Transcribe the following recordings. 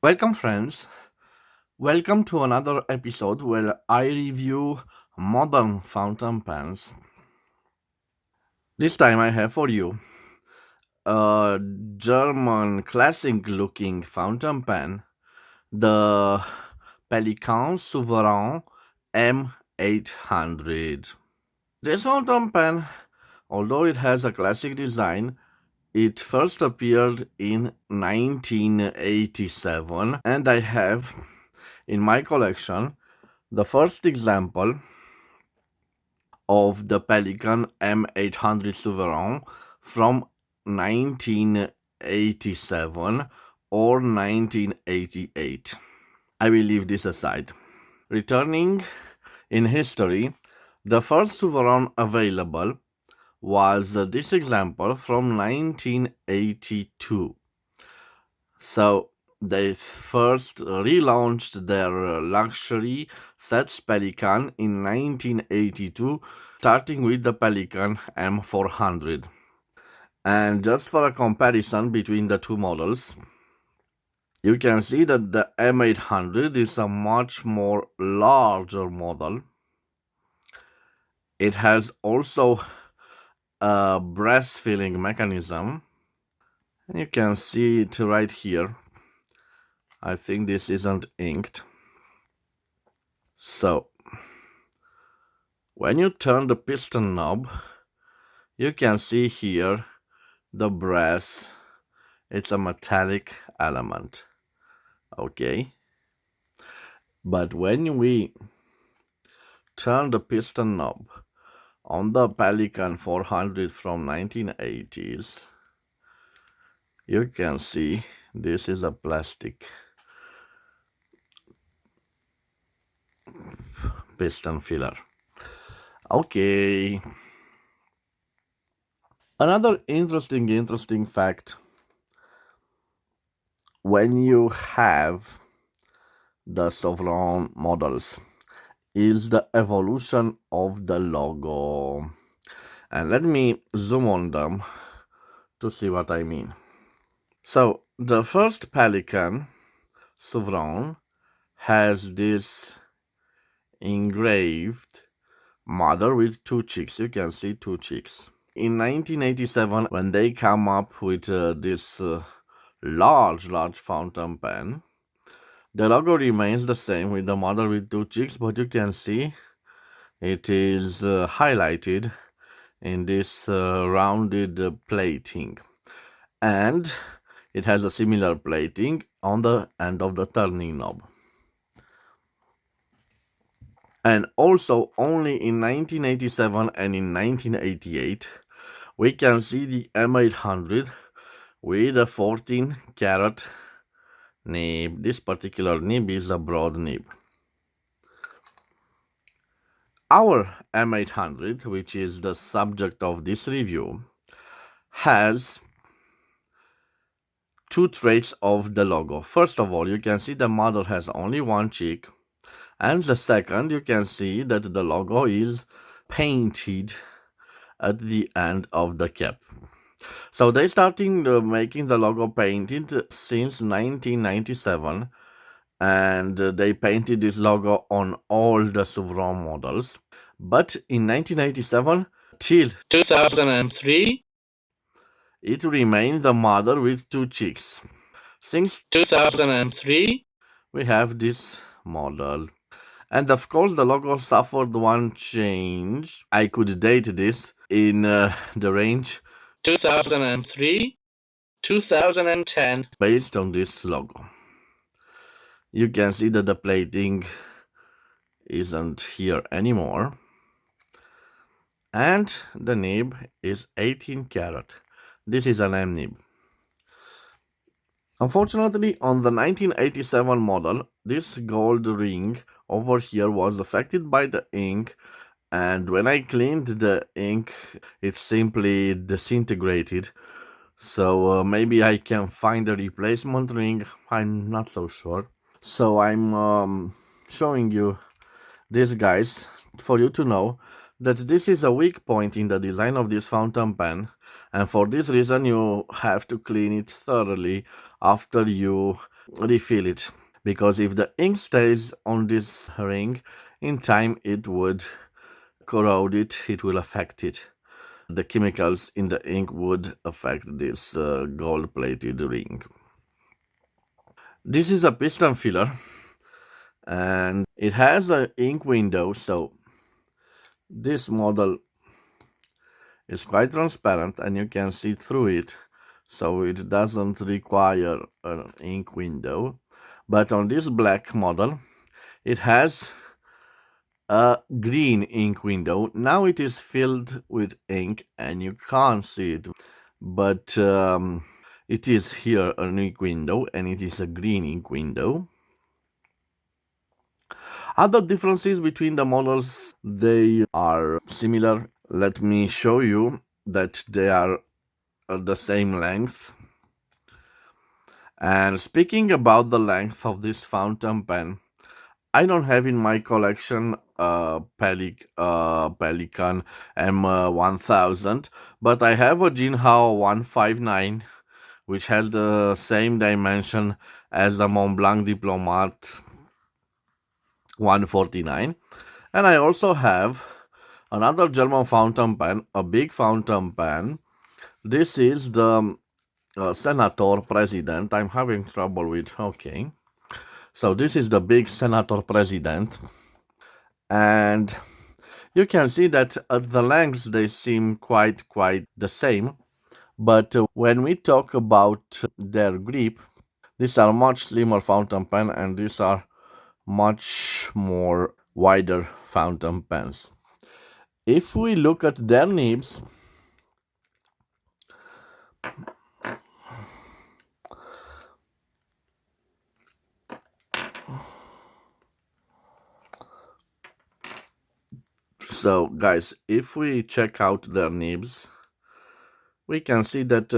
Welcome, friends. Welcome to another episode where I review modern fountain pens. This time I have for you a German classic looking fountain pen, the Pelikan Souverän M800. This fountain pen, although it has a classic design, it first appeared in 1987, and I have in my collection the first example of the Pelikan M800 Souverän from 1987 or 1988. I will leave this aside. Returning in history, the first Souverän available was this example from 1982. So they first relaunched their luxury sets Pelikan in 1982, starting with the Pelikan M400. And just for a comparison between the two models, you can see that the M800 is a much more larger model. It has also a brass filling mechanism. And you can see it right here. I think this isn't inked. So, when you turn the piston knob, you can see here the brass. It's a metallic element. Okay. But when we turn the piston knob on the Pelikan 400 from 1980s, you can see this is a plastic piston filler. Okay. Another interesting fact, when you have the Souverän models, is the evolution of the logo. And let me zoom on them to see what I mean. So the first Pelikan Souverän has this engraved mother with two chicks. You can see two chicks. In 1987, when they come up with this large fountain pen, the logo remains the same with the mother with two chicks, but you can see it is highlighted in this rounded plating, and it has a similar plating on the end of the turning knob. And also only in 1987 and in 1988 we can see the M800 with a 14 karat nib. This particular nib is a broad nib. Our M800, which is the subject of this review, has two traits of the logo. First of all, you can see the mother has only one cheek, and the second, you can see that the logo is painted at the end of the cap. So they started making the logo painted since 1997, and they painted this logo on all the Souverän models. But in 1997 till 2003, it remained the mother with two chicks. Since 2003, we have this model. And of course, the logo suffered one change. I could date this in the range 2003, 2010, based on this logo. You can see that the plating isn't here anymore. And the nib is 18 karat. This is an M nib. Unfortunately, on the 1987 model, this gold ring over here was affected by the ink, and when I cleaned the ink, it simply disintegrated. So maybe I can find a replacement ring. I'm not so sure. So I'm showing you this, guys, for you to know that this is a weak point in the design of this fountain pen, and for this reason you have to clean it thoroughly after you refill it, because if the ink stays on this ring, in time it would corrode it, it will affect it. The chemicals in the ink would affect this gold plated ring. This is a piston filler and it has an ink window, so this model is quite transparent and you can see through it, so it doesn't require an ink window. But on this black model it has a green ink window. Now it is filled with ink and you can't see it, but it is here an ink window and it is a green ink window. Other differences between the models, they are similar. Let me show you that they are the same length. And speaking about the length of this fountain pen, I don't have in my collection Pelikan M1000, but I have a Jinhao 159, which has the same dimension as the Montblanc Diplomat 149. And I also have another German fountain pen, a big fountain pen. This is the Senator President. I'm having trouble with, okay. So this is the big Senator President. And you can see that at the lengths they seem quite the same. But when we talk about their grip, these are much slimmer fountain pen and these are much more wider fountain pens. If we look at their nibs, so guys, if we check out their nibs, we can see that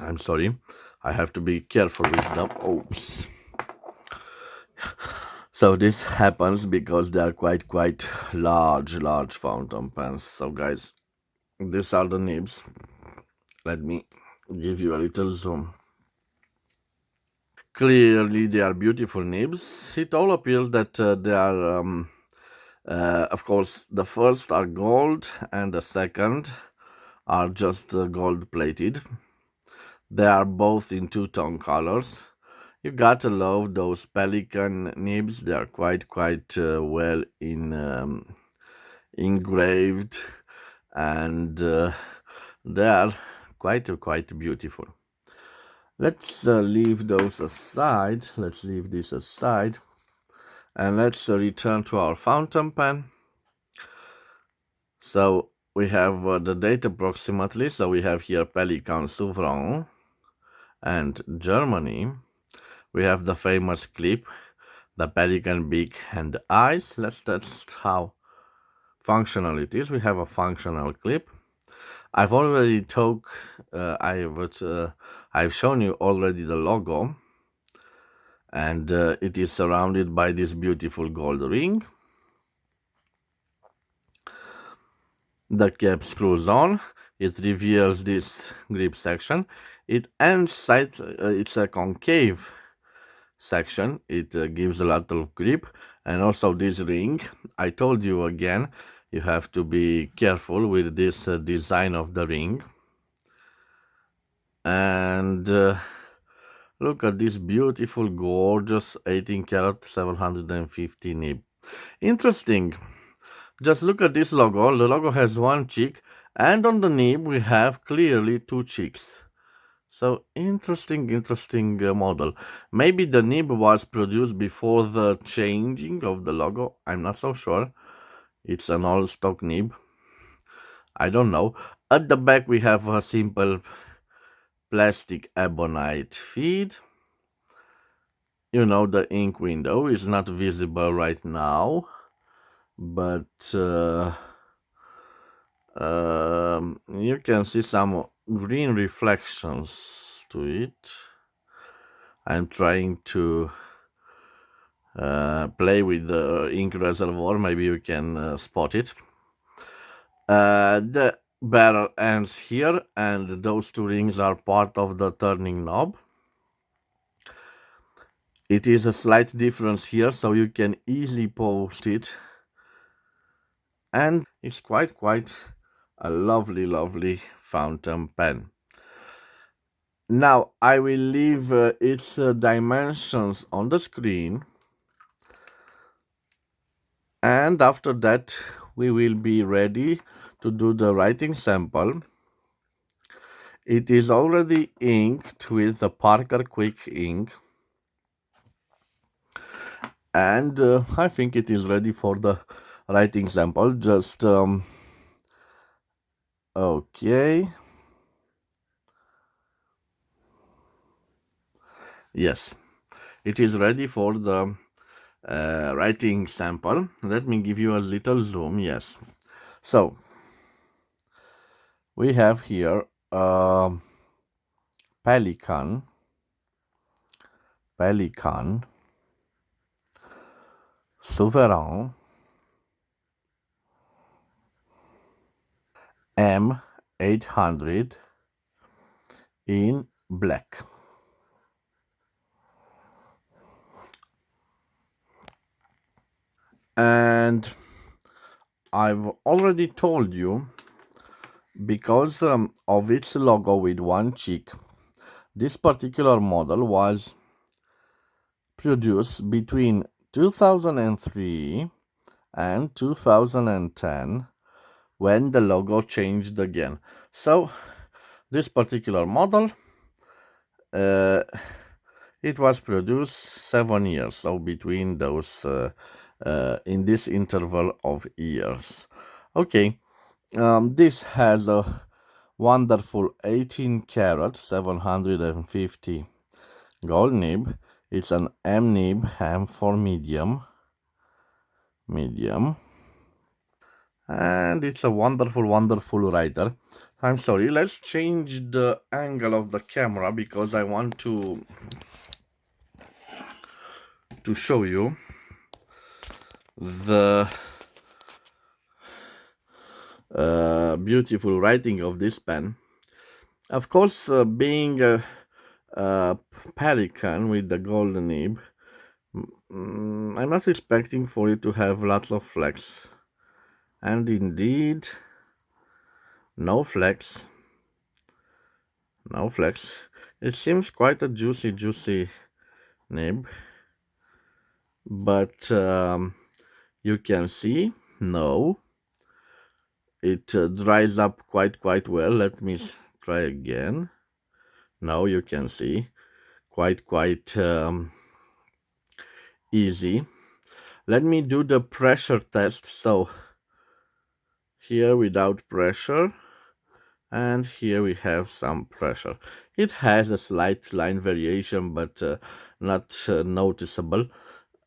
I'm sorry, I have to be careful with them. Oops. So this happens because they are quite large fountain pens. So guys, these are the nibs. Let me give you a little zoom. Clearly they are beautiful nibs. It all appears that they are of course the first are gold and the second are just gold plated. They are both in two-tone colors. You gotta love those Pelikan nibs. They are quite well engraved, and they are quite beautiful. Let's leave those aside. Let's leave this aside, and let's return to our fountain pen. So we have the date approximately. So we have here Pelikan Souverän and Germany. We have the famous clip, the pelican beak and the eyes. Let's test how functional it is. We have a functional clip. I've already I've shown you already the logo, and it is surrounded by this beautiful gold ring. The cap screws on. It reveals this grip section. It ends it's a concave section. It gives a lot of grip, and also this ring. I told you again, you have to be careful with this design of the ring. And look at this beautiful, gorgeous 18 karat 750 nib. Interesting. Just look at this logo. The logo has one cheek, and on the nib we have clearly two cheeks. So interesting model. Maybe the nib was produced before the changing of the logo. I'm not so sure. It's an old stock nib. I don't know. At the back we have a simple plastic ebonite feed. You know, the ink window is not visible right now, but you can see some green reflections to it. I'm trying to play with the ink reservoir. Maybe you can spot it. The barrel ends here, and those two rings are part of the turning knob. It is a slight difference here, so you can easily post it, and it's quite a lovely fountain pen. Now I will leave its dimensions on the screen, and after that we will be ready to do the writing sample. It is already inked with the Parker Quick Ink, and I think it is ready for the writing sample. Just okay, yes, it is ready for the writing sample. Let me give you a little zoom. Yes, so we have here Pelikan Souverän M800 in black. And I've already told you, because of its logo with one cheek, this particular model was produced between 2003 and 2010, when the logo changed again. So this particular model, uh, it was produced 7 years, so between those in this interval of years. Okay, this has a wonderful 18 karat 750 gold nib. It's an M nib, M for medium, and it's a wonderful writer. I'm sorry, let's change the angle of the camera because I want to show you the beautiful writing of this pen. Of course, being a Pelikan with the golden nib, I'm not expecting for it to have lots of flex, and indeed, no flex. It seems quite a juicy nib, but you can see, no, it dries up quite well. Let me try again. Now you can see quite easy. Let me do the pressure test. So here without pressure, and here we have some pressure. It has a slight line variation, but not noticeable,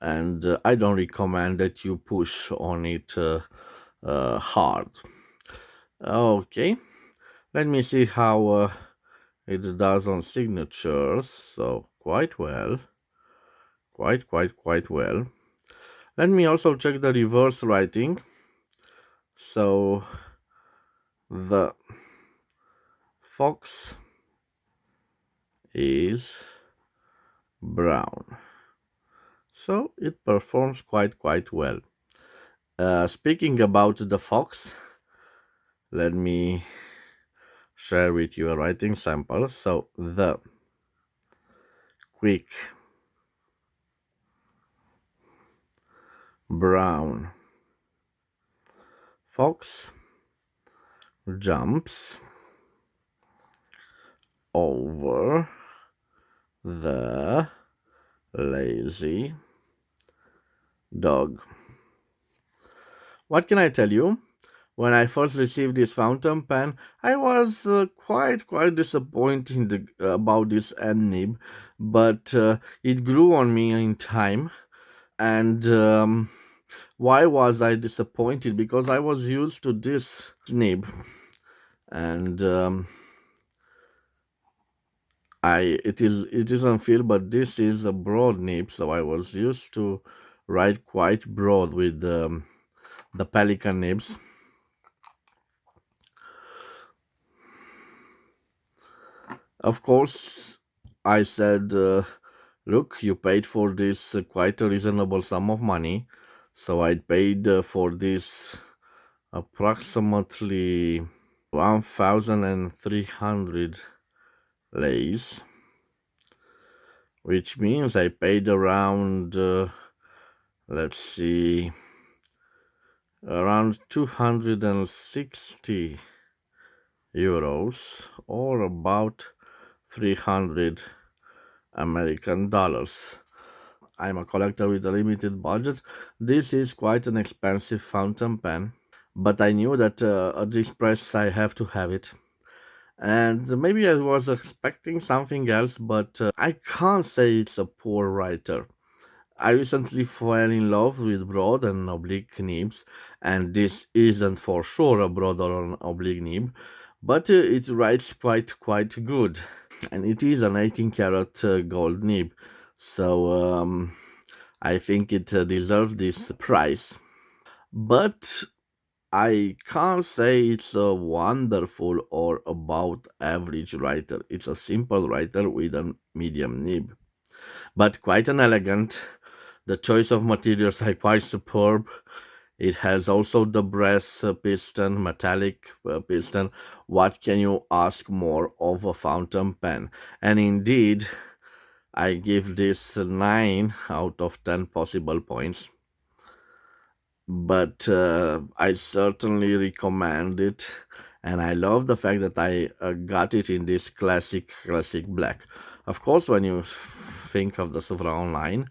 and I don't recommend that you push on it hard. Okay, let me see how it does on signatures. So quite well, quite well. Let me also check the reverse writing. So the fox is brown, so it performs quite well. Speaking about the fox, let me share with you a writing sample. So the quick brown fox jumps over the lazy dog. What can I tell you? When I first received this fountain pen, I was quite disappointed about this end nib, but it grew on me in time. And why was I disappointed? Because I was used to this nib, and it isn't feel, but this is a broad nib, so I was used to write quite broad with the Pelikan nibs. Of course, I said Look, you paid for this quite a reasonable sum of money. So I paid for this approximately 1,300 lays, which means I paid around, let's see, around 260 euros or about 300 American dollars. I'm a collector with a limited budget. This is quite an expensive fountain pen, but I knew that at this price I have to have it. And maybe I was expecting something else, but I can't say it's a poor writer. I recently fell in love with broad and oblique nibs, and this isn't for sure a broad or an oblique nib, but it writes quite good, and it is an 18 karat gold nib, so I think it deserves this price. But I can't say it's a wonderful or about average writer. It's a simple writer with a medium nib, but quite an elegant. The choice of materials are quite superb. It has also the brass piston, metallic piston. What can you ask more of a fountain pen? And indeed, I give this 9 out of 10 possible points. But I certainly recommend it, and I love the fact that I got it in this classic black. Of course, when you think of the Souverain line,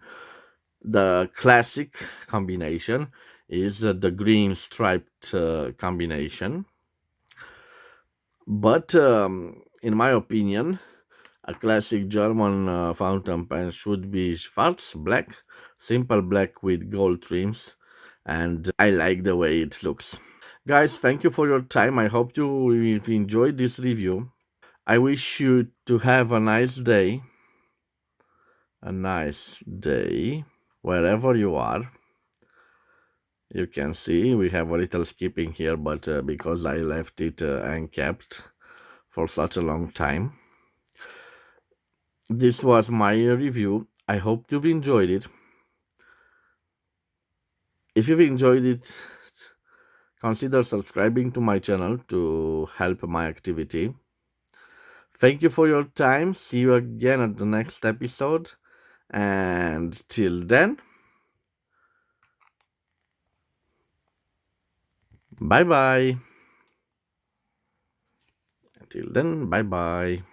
the classic combination is the green striped combination. But in my opinion, a classic German fountain pen should be schwarz black, simple black with gold trims, and I like the way it looks. Guys, thank you for your time. I hope you enjoyed this review. I wish you to have a nice day wherever you are. You can see we have a little skipping here, but because I left it unkept for such a long time. This was my review. I hope you've enjoyed it. If you've enjoyed it, consider subscribing to my channel to help my activity. Thank you for your time. See you again at the next episode. And till then, bye bye. Until then, bye bye.